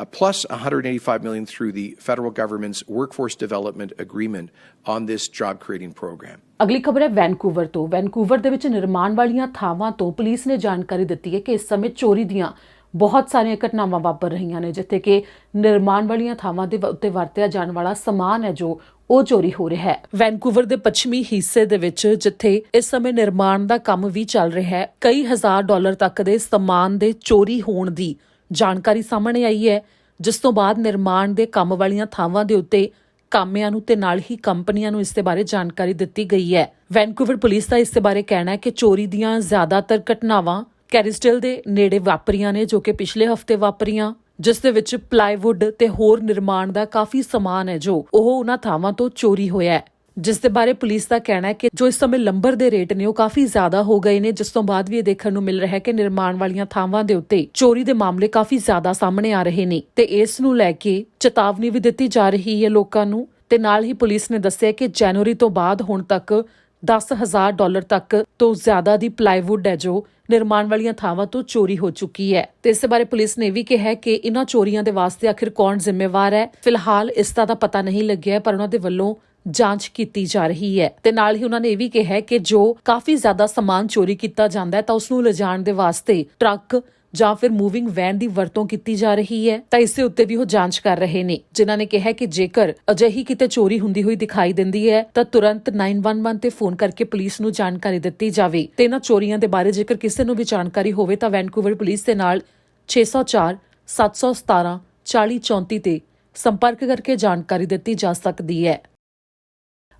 plus $185 million through the federal government's workforce development agreement on this job-creating program. ਅਗਲੀ ਖਬਰ ਹੈ Vancouver ਤੋਂ। Vancouver ਦੇ ਵਿੱਚ ਨਿਰਮਾਣ ਵਾਲੀਆਂ ਥਾਵਾਂ ਤੋਂ ਪੁਲਿਸ ਨੇ ਜਾਣਕਾਰੀ ਦਿੱਤੀ ਹੈ ਕਿ ਇਸ ਸਮੇਂ ਚੋਰੀ ਦੀਆਂ ਬਹੁਤ ਸਾਰੀਆਂ ਘਟਨਾਵਾਂ ਵਾਪਰ ਰਹੀਆਂ ਨੇ, ਜਿੱਥੇ ਕਿ ਨਿਰਮਾਣ ਵਾਲੀਆਂ ਥਾਵਾਂ ਦੇ ਉੱਤੇ ਵਰਤਿਆ ਜਾਣ ਵਾਲਾ ਸਮਾਨ ਹੈ ਜੋ ਉਹ ਚੋਰੀ ਹੋ ਰਿਹਾ ਹੈ। ਵੈਨਕੂਵਰ ਦੇ ਪੱਛਮੀ ਹਿੱਸੇ ਦੇ ਵਿੱਚ ਜਿੱਥੇ ਇਸ ਸਮੇਂ ਨਿਰਮਾਣ ਦਾ ਕੰਮ ਵੀ ਚੱਲ ਰਿਹਾ ਹੈ, ਕਈ $1,000 ਤੱਕ ਦੇ ਸਮਾਨ ਦੇ ਚੋਰੀ ਹੋਣ ਦੀ ਜਾਣਕਾਰੀ ਸਾਹਮਣੇ ਆਈ ਹੈ, ਜਿਸ ਤੋਂ ਬਾਅਦ ਨਿਰਮਾਣ ਦੇ ਕੰਮ ਵਾਲੀਆਂ ਥਾਵਾਂ ਦੇ ਉੱਤੇ ਕਾਮਿਆਂ ਨੂੰ ਤੇ ਨਾਲ ਹੀ ਕੰਪਨੀਆਂ ਨੂੰ ਇਸ ਦੇ ਬਾਰੇ ਜਾਣਕਾਰੀ ਦਿੱਤੀ ਗਈ ਹੈ। ਵੈਨਕੂਵਰ ਪੁਲਿਸ ਦਾ ਇਸ ਦੇ ਬਾਰੇ ਕਹਿਣਾ ਹੈ ਕਿ ਚੋਰੀ ਦੀਆਂ ਜ਼ਿਆਦਾਤਰ ਘਟਨਾਵਾਂ ਕੈਰਿਸਟਲ ਦੇ ਨੇੜੇ ਵਾਪਰੀਆਂ ਨੇ, ਜੋ ਕਿ ਪਿਛਲੇ ਹਫ਼ਤੇ ਵਾਪਰੀਆਂ, ਜਿਸ ਦੇ ਵਿੱਚ ਪਲਾਈਵੁੱਡ ਤੇ ਹੋਰ ਨਿਰਮਾਣ ਦਾ ਕਾਫੀ ਸਮਾਨ ਹੈ ਜੋ ਉਹ ਉਹਨਾਂ ਥਾਵਾਂ ਤੋਂ ਚੋਰੀ ਹੋਇਆ ਹੈ, ਜਿਸ ਦੇ ਬਾਰੇ ਪੁਲਿਸ ਦਾ ਕਹਿਣਾ ਹੈ ਕਿ ਜੋ ਇਸ ਸਮੇਂ ਲੰਬਰ ਦੇ ਰੇਟ ਨੇ ਉਹ ਕਾਫੀ ਜ਼ਿਆਦਾ ਹੋ ਗਏ ਨੇ, ਜਿਸ ਤੋਂ ਬਾਅਦ ਵੀ ਇਹ ਦੇਖਣ ਨੂੰ ਮਿਲ ਰਿਹਾ ਹੈ ਕਿ ਨਿਰਮਾਣ ਵਾਲੀਆਂ ਥਾਵਾਂ ਦੇ ਉੱਤੇ ਚੋਰੀ ਦੇ ਮਾਮਲੇ ਕਾਫੀ ਜ਼ਿਆਦਾ ਸਾਹਮਣੇ ਆ ਰਹੇ ਨੇ ਤੇ ਇਸ ਨੂੰ ਲੈ ਕੇ ਚੇਤਾਵਨੀ ਵੀ ਦਿੱਤੀ ਜਾ ਰਹੀ ਹੈ ਲੋਕਾਂ ਨੂੰ। ਤੇ ਨਾਲ ਹੀ ਪੁਲਿਸ ਨੇ ਦੱਸਿਆ ਕਿ ਜਨਵਰੀ ਤੋਂ ਬਾਅਦ ਹੁਣ ਤੱਕ $10,000 ਤੱਕ ਤੋਂ ਜ਼ਿਆਦਾ ਦੀ ਪਲਾਈਵੁੱਡ ਹੈ ਜੋ ਨਿਰਮਾਣ ਵਾਲੀਆਂ ਥਾਵਾਂ ਤੋਂ ਚੋਰੀ ਹੋ ਚੁੱਕੀ ਹੈ। ਤੇ ਇਸ ਬਾਰੇ ਪੁਲਿਸ ਨੇ ਵੀ ਕਿਹਾ ਕਿ ਇਹਨਾਂ ਚੋਰੀਆਂ ਦੇ ਵਾਸਤੇ ਆਖਿਰ ਕੌਣ ਜ਼ਿੰਮੇਵਾਰ ਹੈ, ਫਿਲਹਾਲ ਇਸ ਦਾ ਤਾਂ ਪਤਾ ਨਹੀਂ ਲੱਗਿਆ, ਪਰ ਉਹਨਾਂ ਦੇ ਵੱਲੋਂ ਜਾਂਚ ਕੀਤੀ ਜਾ ਰਹੀ ਹੈ। ਤੇ ਨਾਲ ਹੀ ਉਹਨਾਂ ਨੇ ਇਹ ਵੀ ਕਿਹਾ ਕਿ ਜੋ ਕਾਫੀ ਜ਼ਿਆਦਾ ਸਮਾਨ ਚੋਰੀ ਕੀਤਾ ਜਾਂਦਾ ਹੈ ਤਾਂ ਉਸ ਨੂੰ ਲਿਜਾਣ ਦੇ ਵਾਸਤੇ ਟਰੱਕ ਜਾਂ ਫਿਰ ਮੂਵਿੰਗ ਵੈਨ ਦੀ ਵਰਤੋਂ ਕੀਤੀ ਜਾ ਰਹੀ ਹੈ, ਤਾਂ ਇਸ ਦੇ ਉੱਤੇ ਵੀ ਉਹ ਜਾਂਚ ਕਰ ਰਹੇ ਨੇ, ਜਿਨ੍ਹਾਂ ਨੇ ਕਿਹਾ ਕਿ ਜੇਕਰ ਅਜਿਹੀ ਕਿਤੇ ਚੋਰੀ ਹੁੰਦੀ ਹੋਈ ਦਿਖਾਈ ਦਿੰਦੀ ਹੈ ਤਾਂ ਤੁਰੰਤ 911 ਤੇ ਫੋਨ ਕਰਕੇ ਪੁਲਿਸ ਨੂੰ ਜਾਣਕਾਰੀ ਦਿੱਤੀ ਜਾਵੇ। ਤੇ ਇਹਨਾਂ ਚੋਰੀਆਂ ਦੇ ਬਾਰੇ ਜੇਕਰ ਕਿਸੇ ਨੂੰ ਵੀ ਜਾਣਕਾਰੀ ਹੋਵੇ ਤਾਂ ਵੈਨਕੂਵਰ ਪੁਲਿਸ ਦੇ ਨਾਲ 604 717 4034 ਤੇ ਸੰਪਰਕ ਕਰਕੇ ਜਾਣਕਾਰੀ ਦਿੱਤੀ ਜਾ ਸਕਦੀ ਹੈ।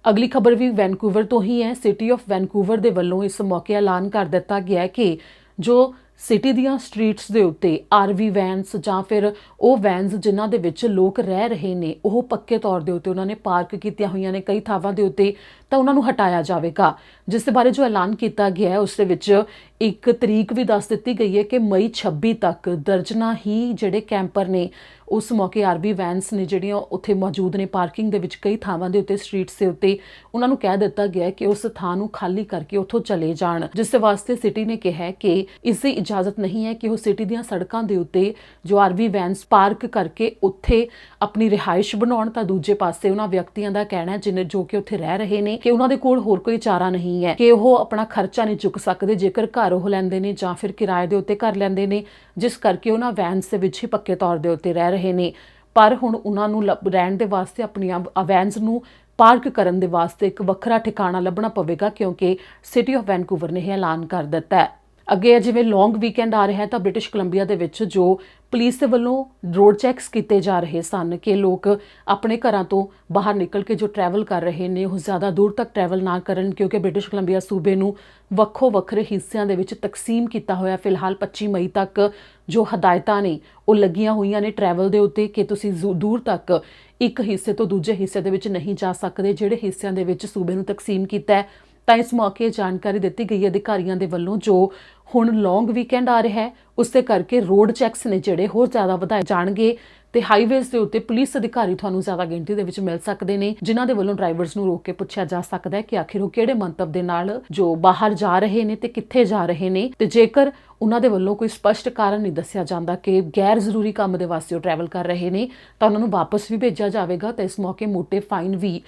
ਅਗਲੀ ਖਬਰ ਵੀ ਵੈਨਕੂਵਰ ਤੋਂ ਹੀ ਹੈ। ਸਿਟੀ ਆਫ ਵੈਨਕੂਵਰ ਦੇ ਵੱਲੋਂ ਇਸ ਮੌਕੇ ਐਲਾਨ ਕਰ ਦਿੱਤਾ ਗਿਆ ਕਿ ਜੋ ਸਿਟੀ ਦੀਆਂ ਸਟਰੀਟਸ ਦੇ ਉੱਤੇ ਆਰਵੀ ਵੈਨਸ ਜਾਂ ਫਿਰ ਉਹ ਵੈਨਸ ਜਿਨ੍ਹਾਂ ਦੇ ਵਿੱਚ ਲੋਕ ਰਹਿ ਰਹੇ ਨੇ ਉਹ ਪੱਕੇ ਤੌਰ ਦੇ ਉੱਤੇ ਉਹਨਾਂ ਨੇ ਪਾਰਕ ਕੀਤੀਆਂ ਹੋਈਆਂ ਨੇ ਕਈ ਥਾਵਾਂ ਦੇ ਉੱਤੇ, ਤਾਂ ਉਹਨਾਂ ਨੂੰ ਹਟਾਇਆ ਜਾਵੇਗਾ। ਜਿਸ ਦੇ ਬਾਰੇ ਜੋ ਐਲਾਨ ਕੀਤਾ ਗਿਆ ਹੈ ਉਸ ਦੇ ਵਿੱਚ ਇੱਕ ਤਰੀਕ ਵੀ ਦੱਸ ਦਿੱਤੀ ਗਈ ਹੈ ਕਿ ਮਈ 26 ਤੱਕ ਦਰਜਨਾਂ ਹੀ ਜਿਹੜੇ ਕੈਂਪਰ ਨੇ ਉਸ ਮੌਕੇ ਆਰਵੀ ਵੈਨਸ ਨੇ ਜਿਹੜੀਆਂ ਉੱਥੇ ਮੌਜੂਦ ਨੇ ਪਾਰਕਿੰਗ ਦੇ ਵਿੱਚ ਕਈ ਥਾਵਾਂ ਦੇ ਉੱਤੇ ਸਟਰੀਟਸ ਦੇ ਉੱਤੇ ਉਹਨਾਂ ਨੂੰ ਕਹਿ ਦਿੱਤਾ ਗਿਆ ਹੈ ਕਿ ਉਸ ਥਾਂ ਨੂੰ ਖਾਲੀ ਕਰਕੇ ਉੱਥੋਂ ਚਲੇ ਜਾਣ, ਜਿਸ ਦੇ ਵਾਸਤੇ ਸਿਟੀ ਨੇ ਕਿਹਾ ਹੈ ਕਿ ਇਸ ਦੀ ਇਜਾਜ਼ਤ ਨਹੀਂ ਹੈ ਕਿ ਉਹ ਸਿਟੀ ਦੀਆਂ ਸੜਕਾਂ ਦੇ ਉੱਤੇ ਜੋ ਆਰਵੀ ਵੈਨਸ ਪਾਰਕ ਕਰਕੇ ਉੱਥੇ ਆਪਣੀ ਰਿਹਾਇਸ਼ ਬਣਾਉਣ। ਤਾਂ ਦੂਜੇ ਪਾਸੇ ਉਹਨਾਂ ਵਿਅਕਤੀਆਂ ਦਾ ਕਹਿਣਾ ਹੈ ਜਿਨ੍ਹਾਂ ਜੋ ਕਿ ਉੱਥੇ ਰਹਿ ਰਹੇ ਨੇ ਕਿ ਉਹਨਾਂ ਦੇ ਕੋਲ ਹੋਰ ਕੋਈ ਚਾਰਾ ਨਹੀਂ ਹੈ ਕਿ ਉਹ ਆਪਣਾ ਖਰਚਾ ਨਹੀਂ ਚੁੱਕ ਸਕਦੇ ਜੇਕਰ ਘਰ ਉਹ ਲੈਂਦੇ ਨੇ ਜਾਂ ਫਿਰ ਕਿਰਾਏ ਦੇ ਉੱਤੇ ਘਰ ਲੈਂਦੇ ਨੇ, ਜਿਸ ਕਰਕੇ ਉਹਨਾਂ ਵੈਨਸ ਦੇ ਵਿੱਚ ਹੀ ਪੱਕੇ ਤੌਰ ਦੇ ਉੱਤੇ ਰਹਿ ਰਹੇ ਨੇ। ਪਰ ਹੁਣ ਉਹਨਾਂ ਨੂੰ ਰਹਿਣ ਦੇ ਵਾਸਤੇ ਆਪਣੀਆਂ ਵੈਨਸ ਨੂੰ ਪਾਰਕ ਕਰਨ ਦੇ ਵਾਸਤੇ ਇੱਕ ਵੱਖਰਾ ਠਿਕਾਣਾ ਲੱਭਣਾ ਪਵੇਗਾ ਕਿਉਂਕਿ ਸਿਟੀ ਆਫ ਵੈਨਕੂਵਰ ਨੇ ਇਹ ਐਲਾਨ ਕਰ ਦਿੱਤਾ ਹੈ। ਅੱਗੇ ਜਿਵੇਂ ਲੌਂਗ ਵੀਕਐਂਡ ਆ ਰਿਹਾ ਹੈ ਤਾਂ ਬ੍ਰਿਟਿਸ਼ ਕੋਲੰਬੀਆ ਦੇ ਵਿੱਚ ਜੋ ਪੁਲਿਸ ਦੇ ਵੱਲੋਂ ਰੋਡ ਚੈੱਕਸ ਕੀਤੇ ਜਾ ਰਹੇ ਸਨ ਕਿ ਲੋਕ ਆਪਣੇ ਘਰਾਂ ਤੋਂ ਬਾਹਰ ਨਿਕਲ ਕੇ ਜੋ ਟਰੈਵਲ ਕਰ ਰਹੇ ਨੇ ਉਹ ਜ਼ਿਆਦਾ ਦੂਰ ਤੱਕ ਟਰੈਵਲ ਨਾ ਕਰਨ, ਕਿਉਂਕਿ ਬ੍ਰਿਟਿਸ਼ ਕੋਲੰਬੀਆ ਸੂਬੇ ਨੂੰ ਵੱਖੋ ਵੱਖਰੇ ਹਿੱਸਿਆਂ ਦੇ ਵਿੱਚ ਤਕਸੀਮ ਕੀਤਾ ਹੋਇਆ। ਫਿਲਹਾਲ 25 ਮਈ ਤੱਕ ਜੋ ਹਦਾਇਤਾਂ ਨੇ ਉਹ ਲੱਗੀਆਂ ਹੋਈਆਂ ਨੇ ਟਰੈਵਲ ਦੇ ਉੱਤੇ ਕਿ ਤੁਸੀਂ ਦੂਰ ਤੱਕ ਇੱਕ ਹਿੱਸੇ ਤੋਂ ਦੂਜੇ ਹਿੱਸੇ ਦੇ ਵਿੱਚ ਨਹੀਂ ਜਾ ਸਕਦੇ ਜਿਹੜੇ ਹਿੱਸਿਆਂ ਦੇ ਵਿੱਚ ਸੂਬੇ ਨੂੰ ਤਕਸੀਮ ਕੀਤਾ ਹੈ। ਤਾਂ ਇਸ ਮੌਕੇ ਜਾਣਕਾਰੀ ਦਿੱਤੀ ਗਈ ਅਧਿਕਾਰੀਆਂ ਦੇ ਵੱਲੋਂ ਜੋ ਹੁਣ ਲੌਂਗ ਵੀਕਐਂਡ ਆ ਰਿਹਾ ਹੈ ਉਸ ਦੇ ਕਰਕੇ ਰੋਡ ਚੈਕਸ ਨੇ ਜਿਹੜੇ ਹੋਰ ਜ਼ਿਆਦਾ ਵਧਾਏ ਜਾਣਗੇ ਤੇ ਹਾਈਵੇਜ਼ ਦੇ ਉੱਤੇ ਪੁਲਿਸ ਅਧਿਕਾਰੀ ਤੁਹਾਨੂੰ ਜ਼ਿਆਦਾ ਗਿਣਤੀ ਦੇ ਵਿੱਚ ਮਿਲ ਸਕਦੇ ਨੇ, ਜਿਨ੍ਹਾਂ ਦੇ ਵੱਲੋਂ ਡਰਾਈਵਰਸ ਨੂੰ ਰੋਕ ਕੇ ਪੁੱਛਿਆ ਜਾ ਸਕਦਾ ਹੈ ਕਿ ਆਖਿਰ ਉਹ ਕਿਹੜੇ ਮੰਤਵ ਦੇ ਨਾਲ ਜੋ ਬਾਹਰ ਜਾ ਰਹੇ ਨੇ ਤੇ ਕਿੱਥੇ ਜਾ ਰਹੇ ਨੇ। ਤੇ ਜੇਕਰ ਉਹਨਾਂ ਦੇ ਵੱਲੋਂ ਕੋਈ ਸਪਸ਼ਟ ਕਾਰਨ ਨਹੀਂ ਦੱਸਿਆ ਜਾਂਦਾ ਕਿ ਗੈਰ ਜ਼ਰੂਰੀ ਕੰਮ ਦੇ ਵਾਸਤੇ ਉਹ ਟਰੈਵਲ ਕਰ ਰਹੇ ਨੇ ਤਾਂ ਉਹਨਾਂ ਨੂੰ ਵਾਪਸ ਵੀ ਭੇਜਿਆ ਜਾਵੇਗਾ ਤੇ ਇਸ ਮੌਕੇ ਮੋਟੇ ਫਾਈਨ ਵੀ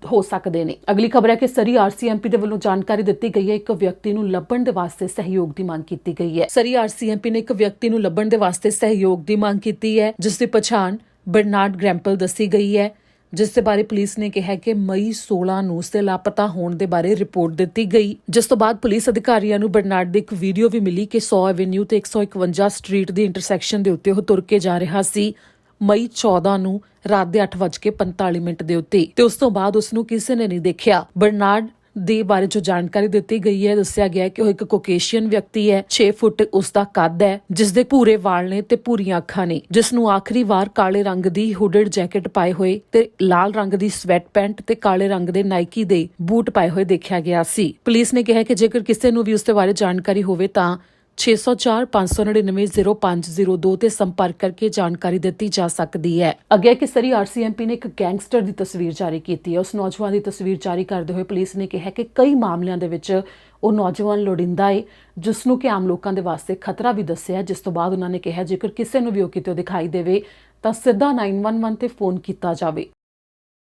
ਹੋ ਸਕਦੇ ਨੇ। ਅਗਲੀ ਖਬਰ ਹੈ ਕਿ ਸਰੀ ਆਰਸੀਐਮਪੀ ਦੇ ਵੱਲੋਂ ਜਾਣਕਾਰੀ ਦਿੱਤੀ ਗਈ ਹੈ ਇੱਕ ਵਿਅਕਤੀ ਨੂੰ ਲੱਭਣ ਦੇ ਵਾਸਤੇ ਸਹਿਯੋਗ ਦੀ ਮੰਗ ਕੀਤੀ ਗਈ ਹੈ। ਸਰੀ ਆਰਸੀਐਮਪੀ ਨੇ ਇੱਕ ਵਿਅਕਤੀ ਨੂੰ ਲੱਭਣ ਦੇ ਵਾਸਤੇ ਸਹਿਯੋਗ ਦੀ ਮੰਗ ਕੀਤੀ ਹੈ ਜਿਸ ਦੀ ਪਛਾਣ ਬਰਨਾਰਡ ਗ੍ਰੈਂਪਲ ਦੱਸੀ ਗਈ ਹੈ, ਜਿਸ ਦੇ ਬਾਰੇ ਪੁਲਿਸ ਨੇ ਕਿਹਾ ਕਿ ਮਈ 16 ਨੂੰ ਉਸ ਦੇ ਲਾਪਤਾ ਹੋਣ ਦੇ ਬਾਰੇ ਰਿਪੋਰਟ ਦਿੱਤੀ ਗਈ, ਜਿਸ ਤੋਂ ਬਾਅਦ ਪੁਲਿਸ ਅਧਿਕਾਰੀਆਂ ਨੂੰ ਬਰਨਾਰਡ ਦੀ ਇੱਕ ਵੀਡੀਓ ਵੀ ਮਿਲੀ ਕਿ 100 ਐਵੇਨਿਊ ਤੇ 151 ਸਟਰੀਟ ਦੀ ਇੰਟਰਸੈਕਸ਼ਨ ਦੇ ਉੱਤੇ ਉਹ ਤੁਰ ਕੇ ਜਾ ਰਿਹਾ ਸੀ ਮਈ 14 ਨੂੰ ਰਾਤ ਦੇ 8:45 ਦੇ ਉੱਤੇ ਤੇ ਉਸ ਤੋਂ ਬਾਅਦ ਉਸ ਨੂੰ ਕਿਸੇ ਨੇ ਨਹੀਂ ਦੇਖਿਆ। ਬਰਨਾਰਡ ਦੇ ਬਾਰੇ ਜੋ ਜਾਣਕਾਰੀ ਦਿੱਤੀ ਗਈ ਹੈ ਦੱਸਿਆ ਗਿਆ ਕਿ ਉਹ ਇੱਕ ਕੋਕੇਸ਼ੀਅਨ ਵਿਅਕਤੀ ਹੈ, 6 ਫੁੱਟ ਉਸ ਦਾ ਕੱਦ ਹੈ, ਜਿਸ ਦੇ ਭੂਰੇ ਵਾਲ ਨੇ ਤੇ ਭੂਰੀਆਂ ਅੱਖਾਂ ਨੇ, ਜਿਸ ਨੂੰ ਆਖਰੀ ਵਾਰ ਕਾਲੇ ਰੰਗ ਦੀ ਹੁਡਡ ਜੈਕਟ ਪਾਏ ਹੋਏ ਤੇ ਲਾਲ ਰੰਗ ਦੀ ਸਵੈਟ ਪੈਂਟ ਤੇ ਕਾਲੇ ਰੰਗ ਦੇ ਨਾਈਕੀ ਦੇ ਬੂਟ ਪਾਏ ਹੋਏ ਦੇਖਿਆ ਗਿਆ ਸੀ। ਪੁਲਿਸ ਨੇ ਕਿਹਾ ਕਿ ਜੇਕਰ ਕਿਸੇ ਨੂੰ ਵੀ ਉਸ ਦੇ ਬਾਰੇ ਜਾਣਕਾਰੀ ਹੋਵੇ ਤਾਂ 604-599-0502 ਤੇ ਸੰਪਰਕ ਕਰਕੇ ਜਾਣਕਾਰੀ ਦਿੱਤੀ ਜਾ ਸਕਦੀ ਹੈ। ਅੱਗੇ ਕਿ ਸਰੀ ਆਰਸੀਐਮਪੀ ਨੇ ਇੱਕ ਗੈਂਗਸਟਰ ਦੀ ਤਸਵੀਰ ਜਾਰੀ ਕੀਤੀ ਹੈ। ਉਸ ਨੌਜਵਾਨ ਦੀ ਤਸਵੀਰ ਜਾਰੀ ਕਰਦੇ ਹੋਏ ਪੁਲਿਸ ਨੇ ਕਿਹਾ ਕਿ ਕਈ ਮਾਮਲਿਆਂ ਦੇ ਵਿੱਚ ਉਹ ਨੌਜਵਾਨ ਲੋੜੀਂਦਾ ਹੈ ਜਿਸ ਨੂੰ ਕਿ ਆਮ ਲੋਕਾਂ ਦੇ ਵਾਸਤੇ ਖਤਰਾ ਵੀ ਦੱਸਿਆ, ਜਿਸ ਤੋਂ ਬਾਅਦ ਉਹਨਾਂ ਨੇ ਕਿਹਾ ਜੇਕਰ ਕਿਸੇ ਨੂੰ ਵੀ ਉਹ ਕਿਤੇ ਦਿਖਾਈ ਦੇਵੇ ਤਾਂ ਸਿੱਧਾ 911 ਤੇ ਫੋਨ ਕੀਤਾ ਜਾਵੇ।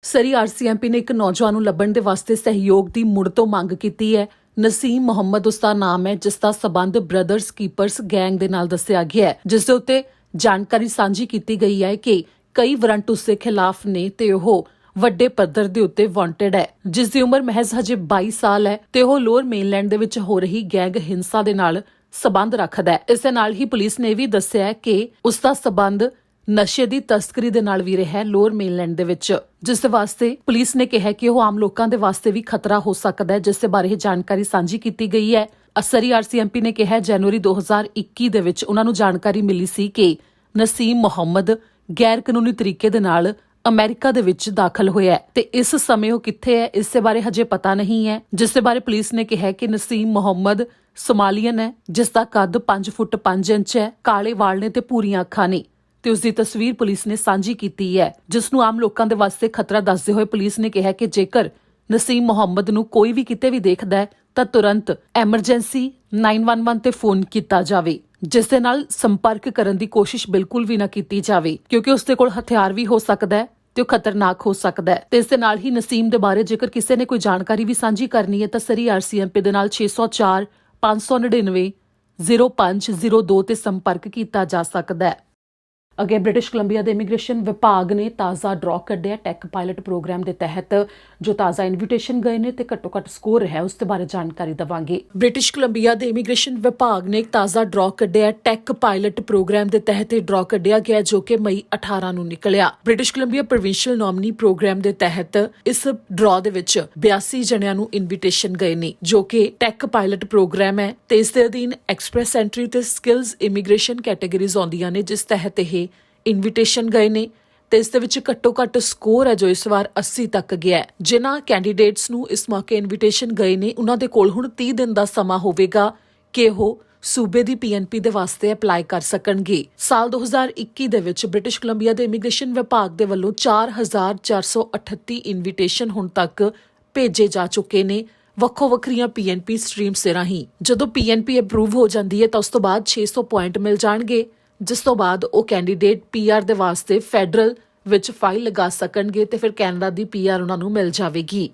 ਸਰੀ ਆਰਸੀਐਮਪੀ ਨੇ ਇੱਕ ਨੌਜਵਾਨ ਨੂੰ ਲੱਭਣ ਦੇ ਵਾਸਤੇ ਸਹਿਯੋਗ ਦੀ ਮੁੜ ਤੋਂ ਮੰਗ ਕੀਤੀ ਹੈ। ਨਸੀਮ ਮੁਹੰਮਦ ਉਸ ਦਾ ਨਾਮ ਹੈ, ਜਿਸ ਦਾ ਸਬੰਧ ਬ੍ਰਦਰਸ ਕੀਪਰਸ ਗੈਂਗ ਦੇ ਨਾਲ ਦੱਸਿਆ ਗਿਆ ਹੈ, ਜਿਸ ਦੇ ਉੱਤੇ ਜਾਣਕਾਰੀ ਸਾਂਝੀ ਕੀਤੀ ਗਈ ਹੈ ਕਿ ਕਈ ਵਾਰੰਟ ਉਸ ਦੇ ਖਿਲਾਫ ਨੇ ਤੇ ਉਹ ਵੱਡੇ ਪੱਧਰ ਦੇ ਉੱਤੇ ਵਾਂਟਡ ਹੈ, ਜਿਸ ਦੀ ਉਮਰ ਮਹਿਜ਼ ਹਜੇ 22 ਸਾਲ ਹੈ ਤੇ ਉਹ ਲੋਅਰ ਮੇਨਲੈਂਡ ਦੇ ਵਿੱਚ ਹੋ ਰਹੀ ਗੈਂਗ ਹਿੰਸਾ ਦੇ ਨਾਲ ਸਬੰਧ ਰੱਖਦਾ ਹੈ। ਇਸ ਦੇ ਨਾਲ ਹੀ ਪੁਲਿਸ ਨੇ ਵੀ ਦੱਸਿਆ ਕਿ ਉਸ ਦਾ ਸਬੰਧ ਨਸ਼ੇ ਦੀ ਤਸਕਰੀ ਦੇ ਨਾਲ ਵੀ ਰਿਹਾ ਲੋਅਰ ਮੇਨਲੈਂਡ ਦੇ ਵਿੱਚ, ਜਿਸ ਦੇ ਵਾਸਤੇ ਪੁਲਿਸ ਨੇ ਕਿਹਾ ਕਿ ਉਹ ਆਮ ਲੋਕਾਂ ਦੇ ਵਾਸਤੇ ਵੀ ਖਤਰਾ ਹੋ ਸਕਦਾ ਹੈ, ਜਿਸ ਦੇ ਬਾਰੇ ਜਾਣਕਾਰੀ ਸਾਂਝੀ ਕੀਤੀ ਗਈ ਹੈ। ਸਰੀ ਆਰਸੀਐਮਪੀ ਨੇ ਕਿਹਾ ਜਨਵਰੀ 2021 ਦੇ ਵਿੱਚ ਉਹਨਾਂ ਨੂੰ ਜਾਣਕਾਰੀ ਮਿਲੀ ਸੀ ਕਿ ਨਸੀਮ ਮੁਹੰਮਦ ਗੈਰ ਕਾਨੂੰਨੀ ਤਰੀਕੇ ਦੇ ਨਾਲ ਅਮਰੀਕਾ ਦੇ ਵਿੱਚ ਦਾਖਲ ਹੋਇਆ ਹੈ ਤੇ ਇਸ ਸਮੇਂ ਉਹ ਕਿੱਥੇ ਹੈ ਇਸ ਦੇ ਬਾਰੇ ਹਜੇ ਪਤਾ ਨਹੀਂ ਹੈ, ਜਿਸ ਦੇ ਬਾਰੇ ਪੁਲਿਸ ਨੇ ਕਿਹਾ ਕਿ ਨਸੀਮ ਮੁਹੰਮਦ ਸੋਮਾਲੀਅਨ ਹੈ, ਜਿਸ ਦਾ ਕੱਦ 5 ਫੁੱਟ 5 ਇੰਚ ਹੈ, ਕਾਲੇ ਵਾਲ ਨੇ ਤੇ ਭੂਰੀਆਂ ਅੱਖਾਂ ਨੇ ਤੇ ਉਸ ਦੀ ਤਸਵੀਰ ਪੁਲਿਸ ਨੇ ਸਾਂਝੀ ਕੀਤੀ ਹੈ, ਜਿਸ ਨੂੰ ਆਮ ਲੋਕਾਂ ਦੇ ਵਾਸਤੇ ਖਤਰਾ ਦੱਸਦੇ ਹੋਏ ਪੁਲਿਸ ਨੇ ਕਿਹਾ ਕਿ ਜੇਕਰ ਨਸੀਮ ਮੁਹੰਮਦ ਨੂੰ ਕੋਈ ਵੀ ਕਿਤੇ ਵੀ ਦੇਖਦਾ ਹੈ ਤਾਂ ਤੁਰੰਤ ਐਮਰਜੈਂਸੀ 911 ਤੇ ਫੋਨ ਕੀਤਾ ਜਾਵੇ, ਜਿਸ ਦੇ ਨਾਲ ਸੰਪਰਕ ਕਰਨ ਦੀ ਕੋਸ਼ਿਸ਼ ਬਿਲਕੁਲ ਵੀ ਨਾ ਕੀਤੀ ਜਾਵੇ ਕਿਉਂਕਿ ਉਸ ਦੇ ਕੋਲ ਹਥਿਆਰ ਵੀ ਹੋ ਸਕਦਾ ਹੈ ਤੇ ਉਹ ਖਤਰਨਾਕ ਹੋ ਸਕਦਾ ਹੈ। ਤੇ ਇਸ ਦੇ ਨਾਲ ਹੀ ਨਸੀਮ ਦੇ ਬਾਰੇ ਜੇਕਰ ਕਿਸੇ ਨੇ ਕੋਈ ਜਾਣਕਾਰੀ ਵੀ ਸਾਂਝੀ ਕਰਨੀ ਹੈ ਤਾਂ ਸਰੀ ਆਰਸੀਐਮਪੀ ਦੇ ਨਾਲ 604-599-0502 ਤੇ ਸੰਪਰਕ ਕੀਤਾ ਜਾ ਸਕਦਾ ਹੈ। ਅੱਗੇ ਬ੍ਰਿਟਿਸ਼ ਕੋਲੰਬੀਆ ਦੇ ਇਮੀਗ੍ਰੇਸ਼ਨ ਵਿਭਾਗ ਨੇ ਤਾਜ਼ਾ ਡਰਾਅ ਕੱਢਿਆ ਟੈਕ ਪਾਇਲਟ ਪ੍ਰੋਗਰਾਮ ਦੇ ਤਹਿਤ ਜੋ ਤਾਜ਼ਾ ਇਨਵੀਟੇਸ਼ਨ ਗਏ ਨੇ ਤੇ ਘੱਟੋ ਘੱਟ ਸਕੋਰ ਹੈ ਉਸ ਦੇ ਬਾਰੇ ਜਾਣਕਾਰੀ ਦਵਾਂਗੇ। ਬ੍ਰਿਟਿਸ਼ ਕੋਲੰਬੀਆ ਦੇ ਇਮੀਗ੍ਰੇਸ਼ਨ ਵਿਭਾਗ ਨੇ ਇੱਕ ਤਾਜ਼ਾ ਡਰਾਅ ਕੱਢਿਆ ਟੈਕ ਪਾਇਲਟ ਪ੍ਰੋਗਰਾਮ ਦੇ ਤਹਿਤ ਇਹ ਡਰਾਅ ਕੱਢਿਆ ਗਿਆ ਜੋ ਕਿ ਮਈ 18 ਨੂੰ ਨਿਕਲਿਆ। British Columbia provincial nominee program ਦੇ ਤਹਿਤ ਇਸ ਡਰਾਅ ਦੇ ਵਿੱਚ 82 ਜਣਿਆਂ ਨੂੰ ਇਨਵੀਟੇਸ਼ਨ ਗਏ ਨੇ ਜੋ ਕਿ ਟੈਕ ਪਾਇਲਟ ਪ੍ਰੋਗਰਾਮ ਹੈ ਤੇ ਇਸ ਦੇ ਅਧੀਨ ਐਕਸਪ੍ਰੈਸ ਐਂਟਰੀ ਤੇ ਸਕਿੱਲਸ ਇਮੀਗ੍ਰੇਸ਼ਨ ਕੈਟਾਗਰੀਜ਼ ਆਉਂਦੀਆਂ ਨੇ, ਜਿਸ ਤਹਿਤ ਇਹ ਇਨਵੀਟੇਸ਼ਨ ਗਏ ਨੇ। ਤੇ ਇਸ ਦੇ ਵਿੱਚ ਘੱਟੋ ਘੱਟ ਸਕੋਰ ਹੈ ਜੋ ਇਸ ਵਾਰ 80 ਤੱਕ ਗਿਆ ਹੈ। ਜਿਨ੍ਹਾਂ ਕੈਂਡੀਡੇਟਸ ਨੂੰ ਇਸ ਮੌਕੇ ਇਨਵੀਟੇਸ਼ਨ ਗਏ ਨੇ ਉਹਨਾਂ ਦੇ ਕੋਲ ਹੁਣ 30 ਦਿਨ ਦਾ ਸਮਾਂ ਹੋਵੇਗਾ ਕਿ ਉਹ ਸੂਬੇ ਦੀ ਪੀਐਨਪੀ ਦੇ ਵਾਸਤੇ ਅਪਲਾਈ ਕਰ ਸਕਣਗੇ। ਸਾਲ 2021 ਦੇ ਵਿੱਚ ਬ੍ਰਿਟਿਸ਼ ਕੋਲੰਬੀਆ ਦੇ ਇਮੀਗ੍ਰੇਸ਼ਨ ਵਿਭਾਗ ਦੇ ਵੱਲੋਂ 4438 ਇਨਵੀਟੇਸ਼ਨ ਹੁਣ ਤੱਕ ਭੇਜੇ ਜਾ ਚੁੱਕੇ ਨੇ ਵੱਖੋ ਵੱਖਰੀਆਂ ਪੀਐਨਪੀ ਸਟਰੀਮਸ ਦੇ ਰਾਹੀਂ। ਜਦੋਂ ਪੀਐਨਪੀ ਅਪਰੂਵ ਹੋ ਜਾਂਦੀ ਹੈ ਤਾਂ ਉਸ ਤੋਂ ਬਾਅਦ 600 ਪੁਆਇੰਟ ਮਿਲ ਜਾਣਗੇ, ਜਿਸ ਤੋਂ ਬਾਅਦ ਉਹ ਕੈਂਡੀਡੇਟ ਪੀਆਰ ਦੇ ਵਾਸਤੇ ਫੈਡਰਲ ਵਿੱਚ ਫਾਈਲ ਲਗਾ ਸਕਣਗੇ ਤੇ ਫਿਰ ਕੈਨੇਡਾ ਦੀ ਪੀਆਰ ਉਹਨਾਂ ਨੂੰ ਮਿਲ ਜਾਵੇਗੀ।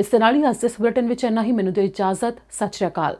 ਇਸ ਦੇ ਨਾਲ ਹੀ ਅੱਜ ਦੇ ਇਸ ਬੁਲੇਟਿਨ ਵਿੱਚ ਇੰਨਾ ਹੀ। ਮੈਨੂੰ ਦਿਓ ਇਜਾਜ਼ਤ। ਸਤਿ ਸ਼੍ਰੀ ਅਕਾਲ।